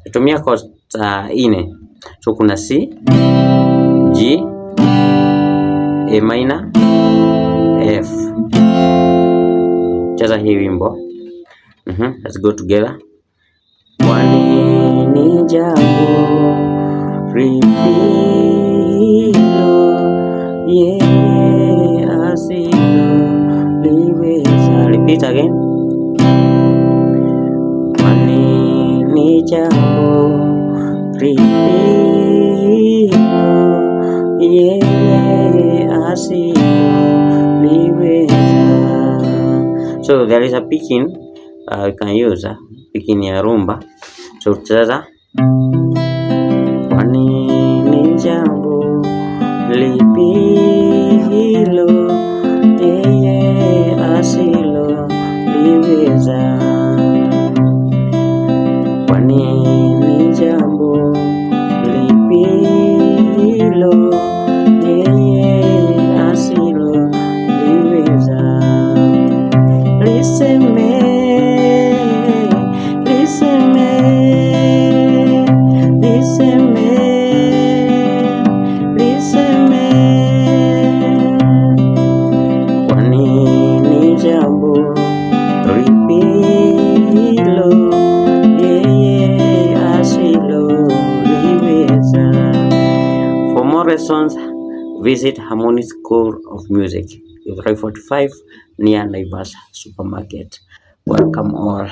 Tutumia chords ine. So kuna C, G, A minor, F. Cheza hii wimbo. Let's go together. Kwani ni jambo ripilo, yeye asiloliweza. Repeat again. Kwani ni jambo ripilo, yeye asiloliweza. So there is a picking we can use picking ya rumba. So tutacheza kwani ni jambo lipilo, yeye asiloliweza. Kwani ni jambo lipilo, yeye asiloliweza. Kwani ni jambo ripilo, yeye asiloliweza. For more lessons, visit Harmonic School of Music, 345 near Naivas Supermarket. Welcome all.